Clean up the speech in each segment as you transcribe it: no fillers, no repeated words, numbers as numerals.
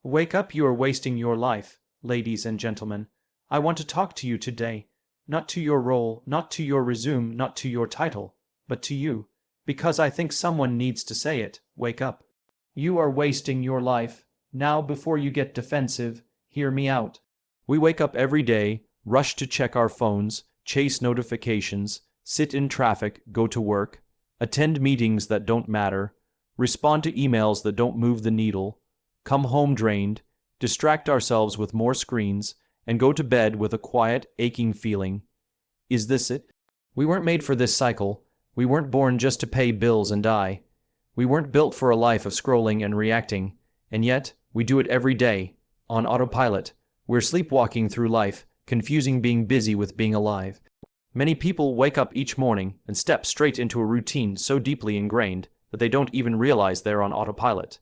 Wake up, you are wasting your life, ladies and gentlemen. I want to talk to you today. Not to your role, not to your resume, not to your title, but to you. Because I think someone needs to say it. Wake up. You are wasting your life. Now, before you get defensive, hear me out. We wake up every day, rush to check our phones, chase notifications, sit in traffic, go to work, attend meetings that don't matter, respond to emails that don't move the needle, come home drained, distract ourselves with more screens, and go to bed with a quiet, aching feeling. Is this it? We weren't made for this cycle. We weren't born just to pay bills and die. We weren't built for a life of scrolling and reacting, and yet we do it every day, on autopilot. We're sleepwalking through life, confusing being busy with being alive. Many people wake up each morning and step straight into a routine so deeply ingrained that they don't even realize they're on autopilot.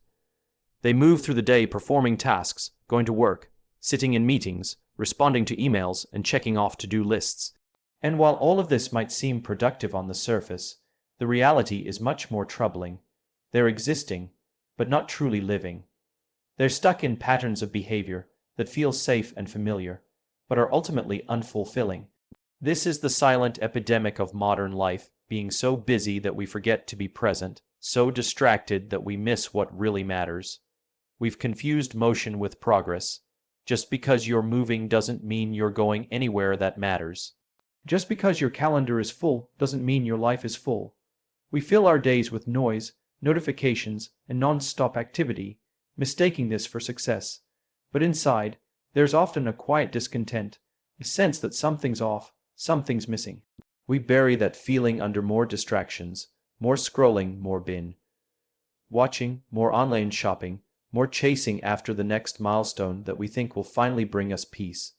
They move through the day performing tasks, going to work, sitting in meetings, responding to emails, and checking off to-do lists. And while all of this might seem productive on the surface, the reality is much more troubling. They're existing, but not truly living. They're stuck in patterns of behavior that feel safe and familiar, but are ultimately unfulfilling. This is the silent epidemic of modern life, being so busy that we forget to be present, so distracted that we miss what really matters. We've confused motion with progress. Just because you're moving doesn't mean you're going anywhere that matters. Just because your calendar is full doesn't mean your life is full. We fill our days with noise, notifications, and non-stop activity, mistaking this for success. But inside, there's often a quiet discontent, a sense that something's off, something's missing. We bury that feeling under more distractions, more scrolling, more binge watching, more online shopping, more chasing after the next milestone that we think will finally bring us peace.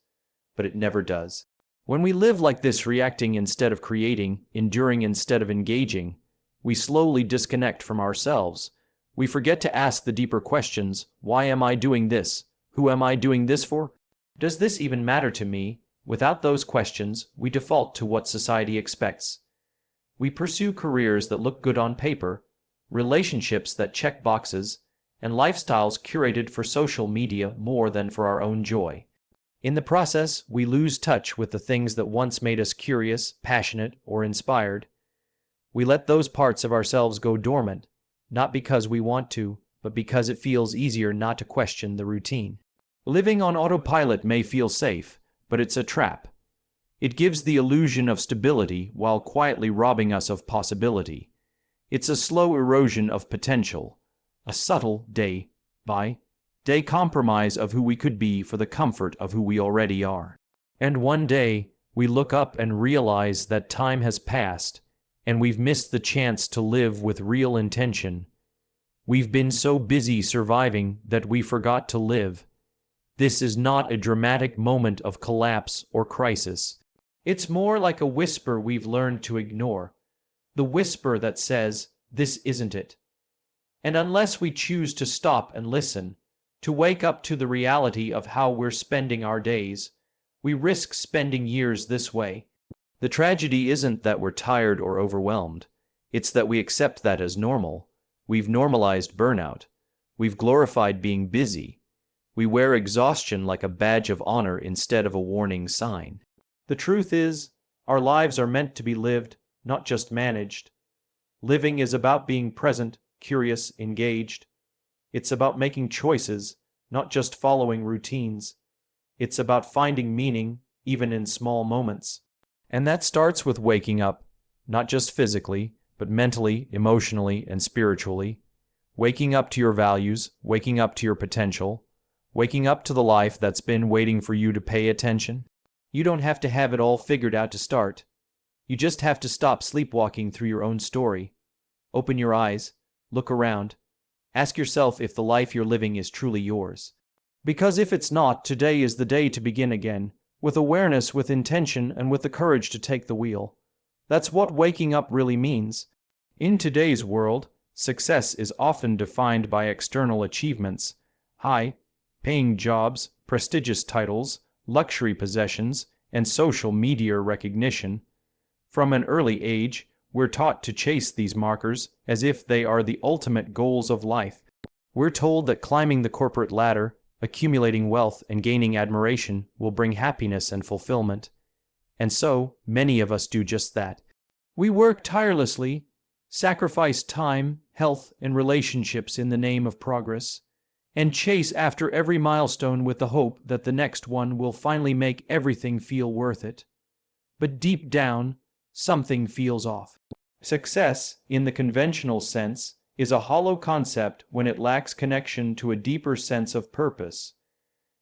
But it never does. When we live like this, reacting instead of creating, enduring instead of engaging, we slowly disconnect from ourselves. We forget to ask the deeper questions. Why am I doing this? Who am I doing this for? Does this even matter to me? Without those questions, we default to what society expects. We pursue careers that look good on paper, relationships that check boxes, and lifestyles curated for social media more than for our own joy. In the process, we lose touch with the things that once made us curious, passionate, or inspired. We let those parts of ourselves go dormant, not because we want to, but because it feels easier not to question the routine. Living on autopilot may feel safe, but it's a trap. It gives the illusion of stability while quietly robbing us of possibility. It's a slow erosion of potential, a subtle day-by-day compromise of who we could be for the comfort of who we already are. And one day, we look up and realize that time has passed, and we've missed the chance to live with real intention. We've been so busy surviving that we forgot to live. This is not a dramatic moment of collapse or crisis. It's more like a whisper we've learned to ignore. The whisper that says, "This isn't it." And unless we choose to stop and listen, to wake up to the reality of how we're spending our days, we risk spending years this way. The tragedy isn't that we're tired or overwhelmed. It's that we accept that as normal. We've normalized burnout. We've glorified being busy. We wear exhaustion like a badge of honor instead of a warning sign. The truth is, our lives are meant to be lived, not just managed. Living is about being present, curious, engaged. It's about making choices, not just following routines. It's about finding meaning, even in small moments. And that starts with waking up, not just physically, but mentally, emotionally, and spiritually. Waking up to your values, waking up to your potential, waking up to the life that's been waiting for you to pay attention. You don't have to have it all figured out to start. You just have to stop sleepwalking through your own story. Open your eyes, look around. Ask yourself if the life you're living is truly yours. Because if it's not, today is the day to begin again, with awareness, with intention, and with the courage to take the wheel. That's what waking up really means. In today's world, success is often defined by external achievements, high-paying jobs, prestigious titles, luxury possessions, and social media recognition. From an early age, we're taught to chase these markers as if they are the ultimate goals of life. We're told that climbing the corporate ladder, Accumulating wealth and gaining admiration will bring happiness and fulfillment. And so, many of us do just that. We work tirelessly, sacrifice time, health, and relationships in the name of progress, and chase after every milestone with the hope that the next one will finally make everything feel worth it. But deep down, something feels off. Success, in the conventional sense, is a hollow concept when it lacks connection to a deeper sense of purpose.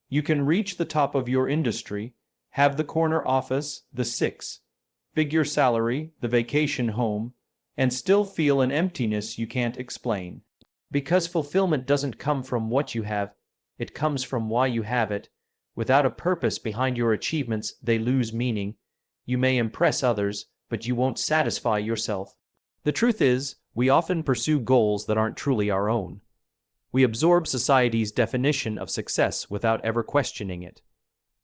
You can reach the top of your industry, have the corner office, the six-figure salary, the vacation home, and still feel an emptiness you can't explain. Because fulfillment doesn't come from what you have, it comes from why you have it. Without a purpose behind your achievements, they lose meaning. You may impress others, but you won't satisfy yourself. The truth is, we often pursue goals that aren't truly our own. We absorb society's definition of success without ever questioning it.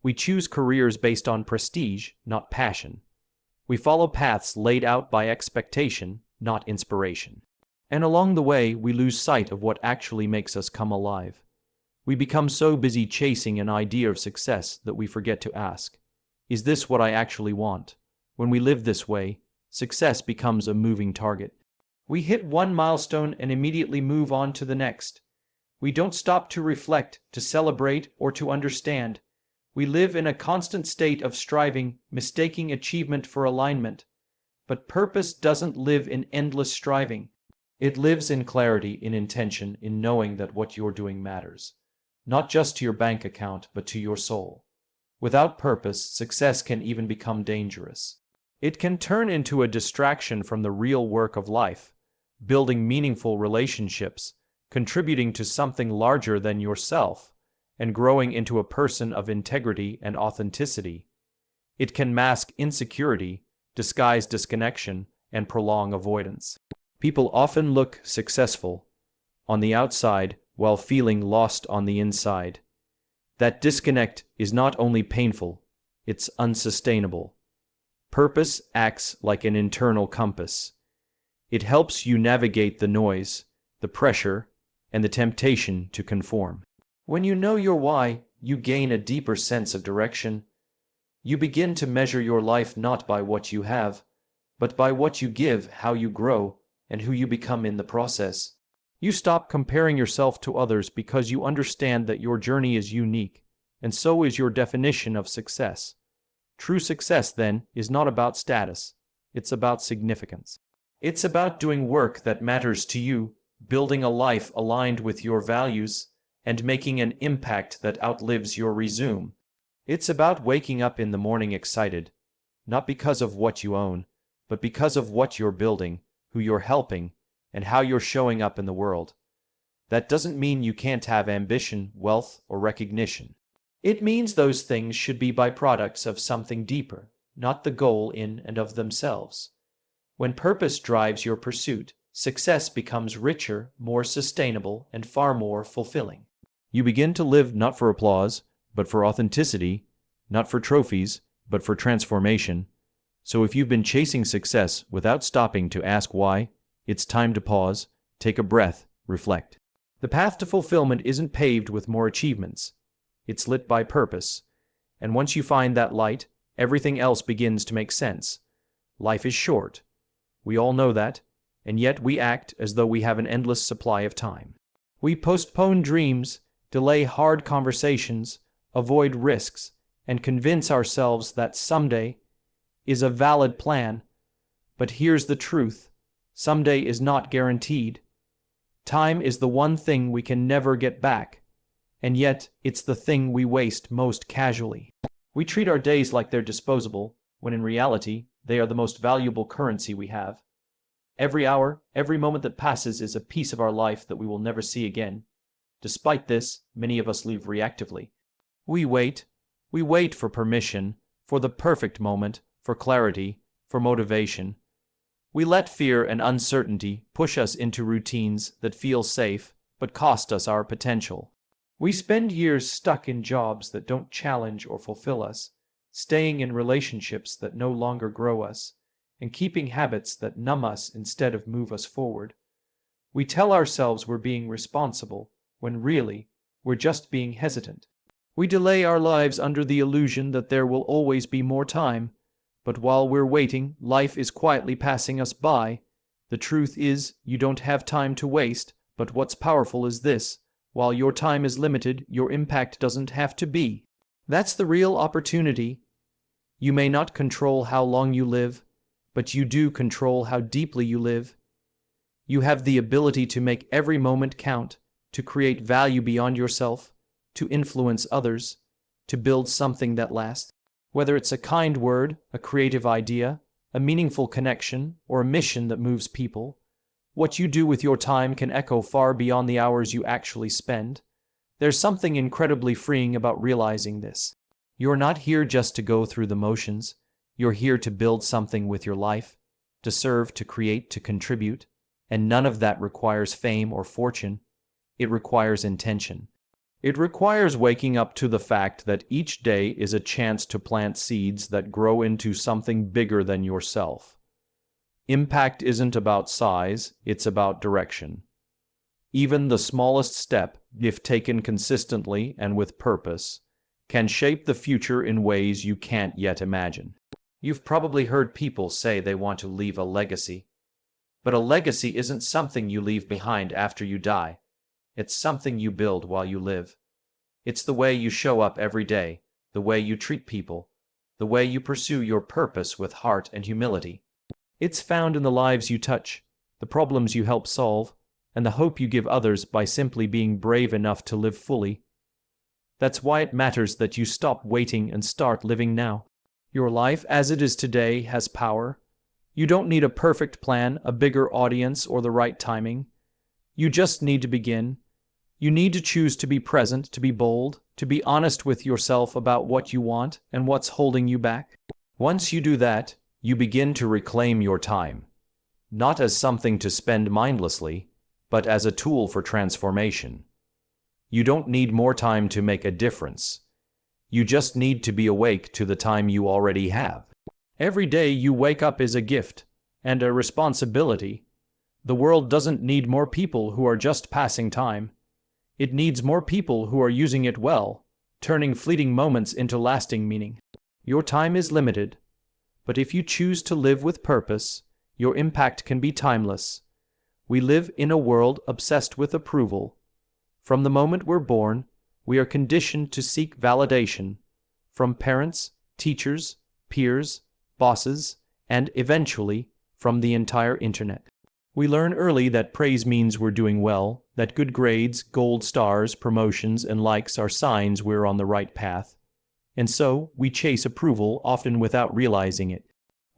We choose careers based on prestige, not passion. We follow paths laid out by expectation, not inspiration. And along the way, we lose sight of what actually makes us come alive. We become so busy chasing an idea of success that we forget to ask, is this what I actually want? When we live this way, success becomes a moving target. We hit one milestone and immediately move on to the next. We don't stop to reflect, to celebrate, or to understand. We live in a constant state of striving, mistaking achievement for alignment. But purpose doesn't live in endless striving. It lives in clarity, in intention, in knowing that what you're doing matters. Not just to your bank account, but to your soul. Without purpose, success can even become dangerous. It can turn into a distraction from the real work of life, building meaningful relationships, contributing to something larger than yourself, and growing into a person of integrity and authenticity. It can mask insecurity, disguise disconnection, and prolong avoidance. People often look successful on the outside while feeling lost on the inside. That disconnect is not only painful, it's unsustainable. Purpose acts like an internal compass. It helps you navigate the noise, the pressure, and the temptation to conform. When you know your why, you gain a deeper sense of direction. You begin to measure your life not by what you have, but by what you give, how you grow, and who you become in the process. You stop comparing yourself to others because you understand that your journey is unique, and so is your definition of success. True success, then, is not about status. It's about significance. It's about doing work that matters to you, building a life aligned with your values, and making an impact that outlives your resume. It's about waking up in the morning excited, not because of what you own, but because of what you're building, who you're helping, and how you're showing up in the world. That doesn't mean you can't have ambition, wealth, or recognition. It means those things should be byproducts of something deeper, not the goal in and of themselves. When purpose drives your pursuit, success becomes richer, more sustainable, and far more fulfilling. You begin to live not for applause, but for authenticity, not for trophies, but for transformation. So if you've been chasing success without stopping to ask why, it's time to pause, take a breath, reflect. The path to fulfillment isn't paved with more achievements. It's lit by purpose. And once you find that light, everything else begins to make sense. Life is short. We all know that, and yet we act as though we have an endless supply of time. We postpone dreams, delay hard conversations, avoid risks, and convince ourselves that someday is a valid plan. But here's the truth. Someday is not guaranteed. Time is the one thing we can never get back, and yet it's the thing we waste most casually. We treat our days like they're disposable, when in reality, they are the most valuable currency we have. Every hour, every moment that passes is a piece of our life that we will never see again. Despite this, many of us live reactively. We wait for permission, for the perfect moment, for clarity, for motivation. We let fear and uncertainty push us into routines that feel safe, but cost us our potential. We spend years stuck in jobs that don't challenge or fulfill us, staying in relationships that no longer grow us, and keeping habits that numb us instead of move us forward. We tell ourselves we're being responsible, when really, we're just being hesitant. We delay our lives under the illusion that there will always be more time, but while we're waiting, life is quietly passing us by. The truth is, you don't have time to waste, but what's powerful is this: while your time is limited, your impact doesn't have to be. That's the real opportunity. You may not control how long you live, but you do control how deeply you live. You have the ability to make every moment count, to create value beyond yourself, to influence others, to build something that lasts. Whether it's a kind word, a creative idea, a meaningful connection, or a mission that moves people, what you do with your time can echo far beyond the hours you actually spend. There's something incredibly freeing about realizing this. You're not here just to go through the motions. You're here to build something with your life, to serve, to create, to contribute. And none of that requires fame or fortune. It requires intention. It requires waking up to the fact that each day is a chance to plant seeds that grow into something bigger than yourself. Impact isn't about size, it's about direction. Even the smallest step, if taken consistently and with purpose, can shape the future in ways you can't yet imagine. You've probably heard people say they want to leave a legacy. But a legacy isn't something you leave behind after you die. It's something you build while you live. It's the way you show up every day, the way you treat people, the way you pursue your purpose with heart and humility. It's found in the lives you touch, the problems you help solve, and the hope you give others by simply being brave enough to live fully. That's why it matters that you stop waiting and start living now. Your life as it is today has power. You don't need a perfect plan, a bigger audience, or the right timing. You just need to begin. You need to choose to be present, to be bold, to be honest with yourself about what you want and what's holding you back. Once you do that, you begin to reclaim your time, not as something to spend mindlessly, but as a tool for transformation. You don't need more time to make a difference. You just need to be awake to the time you already have. Every day you wake up is a gift and a responsibility. The world doesn't need more people who are just passing time. It needs more people who are using it well, turning fleeting moments into lasting meaning. Your time is limited, but if you choose to live with purpose, your impact can be timeless. We live in a world obsessed with approval. From the moment we're born, we are conditioned to seek validation from parents, teachers, peers, bosses, and eventually from the entire internet. We learn early that praise means we're doing well, that good grades, gold stars, promotions, and likes are signs we're on the right path. And so, we chase approval, often without realizing it.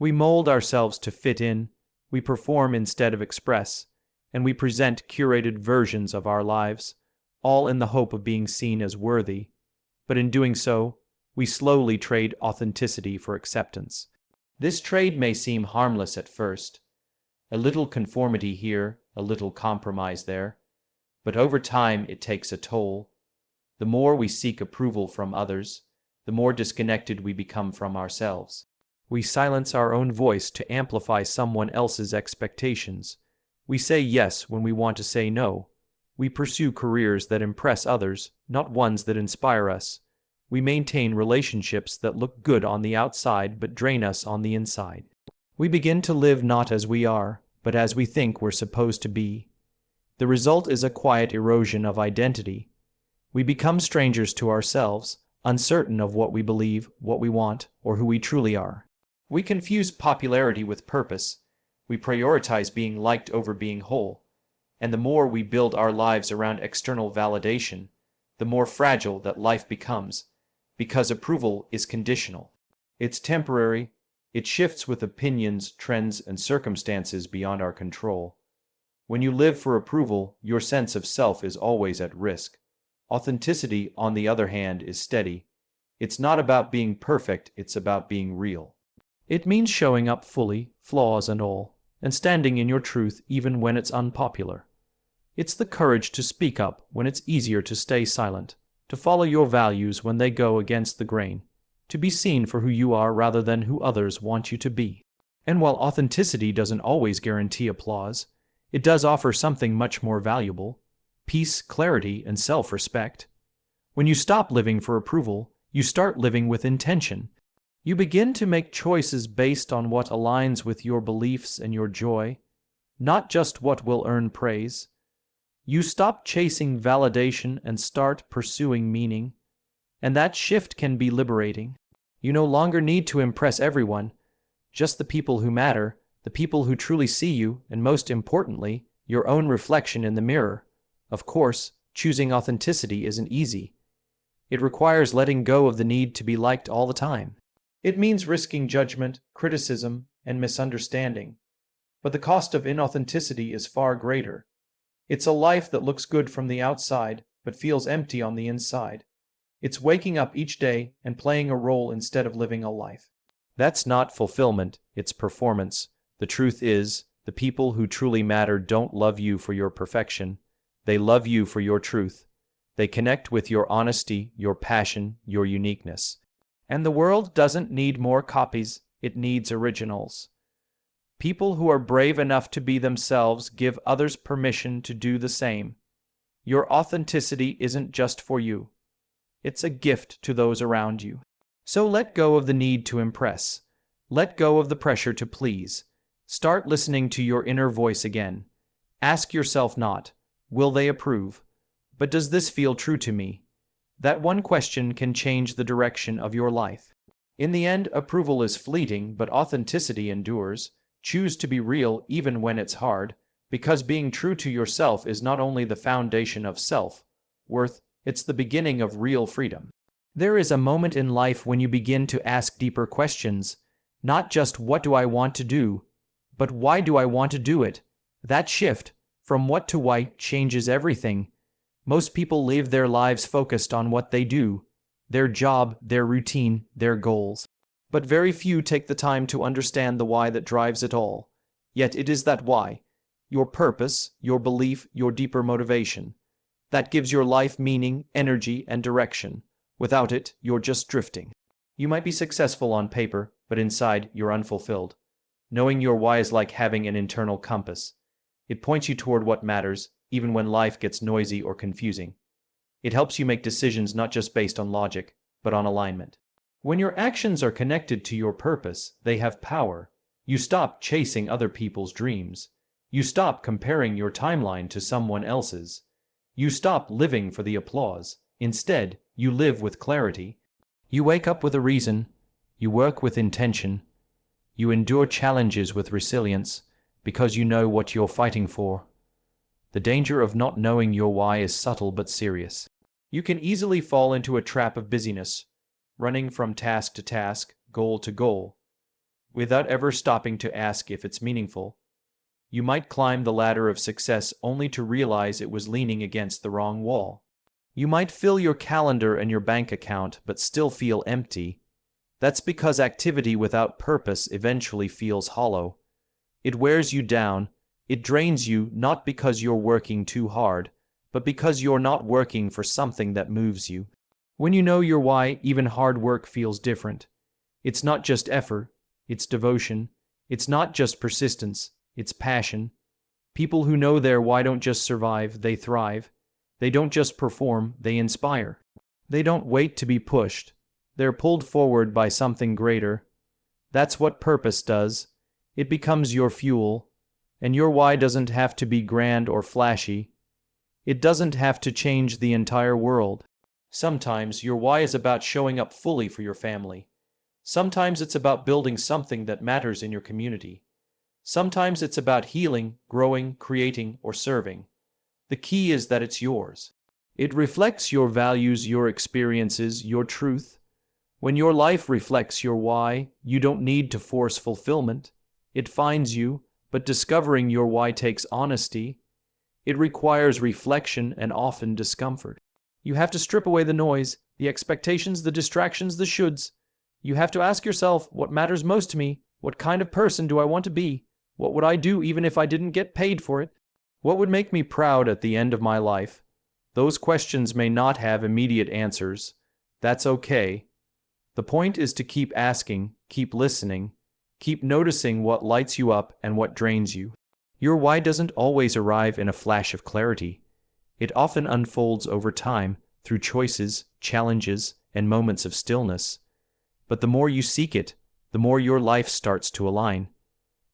We mold ourselves to fit in, we perform instead of express, and we present curated versions of our lives, all in the hope of being seen as worthy. But in doing so, we slowly trade authenticity for acceptance. This trade may seem harmless at first. A little conformity here, a little compromise there. But over time it takes a toll. The more we seek approval from others, the more disconnected we become from ourselves. We silence our own voice to amplify someone else's expectations. We say yes when we want to say no. We pursue careers that impress others, not ones that inspire us. We maintain relationships that look good on the outside but drain us on the inside. We begin to live not as we are, but as we think we're supposed to be. The result is a quiet erosion of identity. We become strangers to ourselves, uncertain of what we believe, what we want, or who we truly are. We confuse popularity with purpose. We prioritize being liked over being whole. And the more we build our lives around external validation, the more fragile that life becomes, because approval is conditional. It's temporary. It shifts with opinions, trends, and circumstances beyond our control. When you live for approval, your sense of self is always at risk. Authenticity, on the other hand, is steady. It's not about being perfect, it's about being real. It means showing up fully, flaws and all, and standing in your truth even when it's unpopular. It's the courage to speak up when it's easier to stay silent, to follow your values when they go against the grain, to be seen for who you are rather than who others want you to be. And while authenticity doesn't always guarantee applause, it does offer something much more valuable: peace, clarity, and self-respect. When you stop living for approval, you start living with intention. You begin to make choices based on what aligns with your beliefs and your joy, not just what will earn praise. You stop chasing validation and start pursuing meaning, and that shift can be liberating. You no longer need to impress everyone, just the people who matter, the people who truly see you, and most importantly, your own reflection in the mirror. Of course, choosing authenticity isn't easy. It requires letting go of the need to be liked all the time. It means risking judgment, criticism, and misunderstanding. But the cost of inauthenticity is far greater. It's a life that looks good from the outside, but feels empty on the inside. It's waking up each day and playing a role instead of living a life. That's not fulfillment, it's performance. The truth is, the people who truly matter don't love you for your perfection. They love you for your truth. They connect with your honesty, your passion, your uniqueness. And the world doesn't need more copies, it needs originals. People who are brave enough to be themselves give others permission to do the same. Your authenticity isn't just for you. It's a gift to those around you. So let go of the need to impress. Let go of the pressure to please. Start listening to your inner voice again. Ask yourself not, will they approve? But does this feel true to me? That one question can change the direction of your life. In the end, approval is fleeting, but authenticity endures. Choose to be real even when it's hard, because being true to yourself is not only the foundation of self-worth, it's the beginning of real freedom. There is a moment in life when you begin to ask deeper questions, not just what do I want to do, but why do I want to do it? That shift, from what to why, changes everything. Most people live their lives focused on what they do, their job, their routine, their goals. But very few take the time to understand the why that drives it all. Yet it is that why, your purpose, your belief, your deeper motivation, that gives your life meaning, energy, and direction. Without it, you're just drifting. You might be successful on paper, but inside, you're unfulfilled. Knowing your why is like having an internal compass. It points you toward what matters, even when life gets noisy or confusing. It helps you make decisions not just based on logic, but on alignment. When your actions are connected to your purpose, they have power. You stop chasing other people's dreams. You stop comparing your timeline to someone else's. You stop living for the applause. Instead, you live with clarity. You wake up with a reason. You work with intention. You endure challenges with resilience because you know what you're fighting for. The danger of not knowing your why is subtle but serious. You can easily fall into a trap of busyness, running from task to task, goal to goal, without ever stopping to ask if it's meaningful. You might climb the ladder of success only to realize it was leaning against the wrong wall. You might fill your calendar and your bank account but still feel empty. That's because activity without purpose eventually feels hollow. It wears you down. It drains you not because you're working too hard, but because you're not working for something that moves you. When you know your why, even hard work feels different. It's not just effort, it's devotion. It's not just persistence, it's passion. People who know their why don't just survive, they thrive. They don't just perform, they inspire. They don't wait to be pushed. They're pulled forward by something greater. That's what purpose does. It becomes your fuel. And your why doesn't have to be grand or flashy. It doesn't have to change the entire world. Sometimes your why is about showing up fully for your family. Sometimes it's about building something that matters in your community. Sometimes it's about healing, growing, creating, or serving. The key is that it's yours. It reflects your values, your experiences, your truth. When your life reflects your why, you don't need to force fulfillment. It finds you. But discovering your why takes honesty. It requires reflection and often discomfort. You have to strip away the noise, the expectations, the distractions, the shoulds. You have to ask yourself, what matters most to me? What kind of person do I want to be? What would I do even if I didn't get paid for it? What would make me proud at the end of my life? Those questions may not have immediate answers. That's okay. The point is to keep asking, keep listening, keep noticing what lights you up and what drains you. Your why doesn't always arrive in a flash of clarity. It often unfolds over time, through choices, challenges, and moments of stillness. But the more you seek it, the more your life starts to align.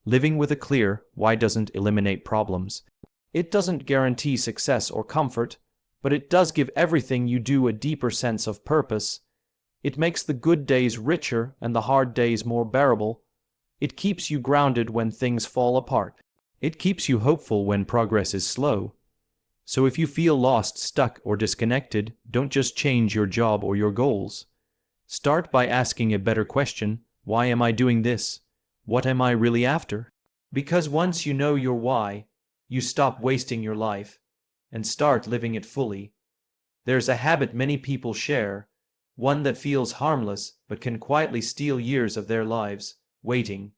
Living with a clear why doesn't eliminate problems. It doesn't guarantee success or comfort, but it does give everything you do a deeper sense of purpose. It makes the good days richer and the hard days more bearable. It keeps you grounded when things fall apart. It keeps you hopeful when progress is slow. So if you feel lost, stuck, or disconnected, don't just change your job or your goals. Start by asking a better question: why am I doing this? What am I really after? Because once you know your why, you stop wasting your life and start living it fully. There's a habit many people share, one that feels harmless but can quietly steal years of their lives: waiting.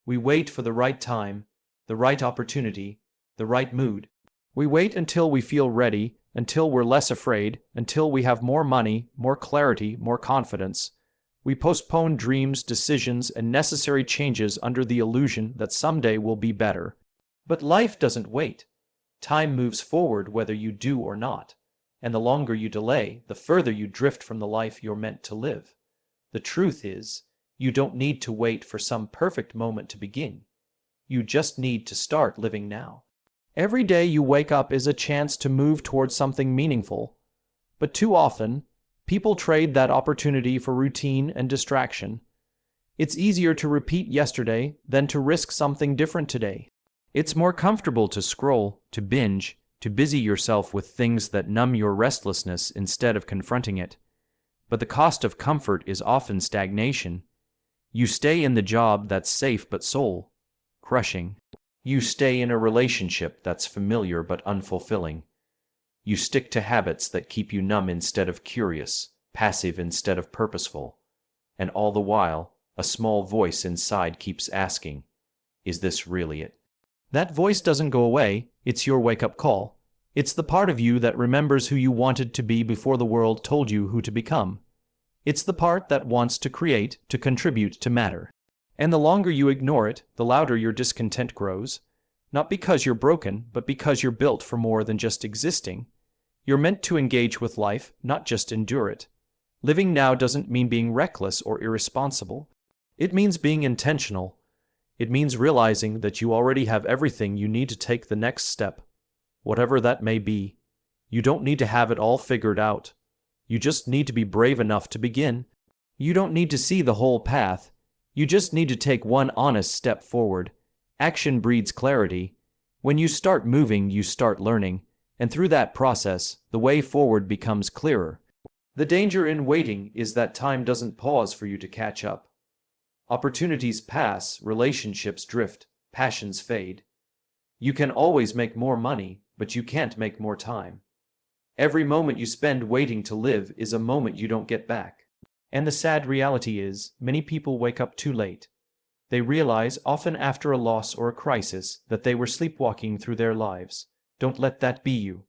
We wait for the right time, the right opportunity, the right mood. We wait until we feel ready, until we're less afraid, until we have more money, more clarity, more confidence. We postpone dreams, decisions, and necessary changes under the illusion that someday will be better. But life doesn't wait. Time moves forward whether you do or not. And the longer you delay, the further you drift from the life you're meant to live. The truth is, you don't need to wait for some perfect moment to begin. You just need to start living now. Every day you wake up is a chance to move towards something meaningful. But too often, people trade that opportunity for routine and distraction. It's easier to repeat yesterday than to risk something different today. It's more comfortable to scroll, to binge, to busy yourself with things that numb your restlessness instead of confronting it. But the cost of comfort is often stagnation. You stay in the job that's safe but soul-crushing. You stay in a relationship that's familiar but unfulfilling. You stick to habits that keep you numb instead of curious, passive instead of purposeful. And all the while, a small voice inside keeps asking, is this really it? That voice doesn't go away. It's your wake-up call. It's the part of you that remembers who you wanted to be before the world told you who to become. It's the part that wants to create, to contribute, to matter. And the longer you ignore it, the louder your discontent grows. Not because you're broken, but because you're built for more than just existing. You're meant to engage with life, not just endure it. Living now doesn't mean being reckless or irresponsible. It means being intentional. It means realizing that you already have everything you need to take the next step, whatever that may be. You don't need to have it all figured out. You just need to be brave enough to begin. You don't need to see the whole path. You just need to take one honest step forward. Action breeds clarity. When you start moving, you start learning, and through that process, the way forward becomes clearer. The danger in waiting is that time doesn't pause for you to catch up. Opportunities pass, relationships drift, passions fade. You can always make more money, but you can't make more time. Every moment you spend waiting to live is a moment you don't get back. And the sad reality is, many people wake up too late. They realize, often after a loss or a crisis, that they were sleepwalking through their lives. Don't let that be you.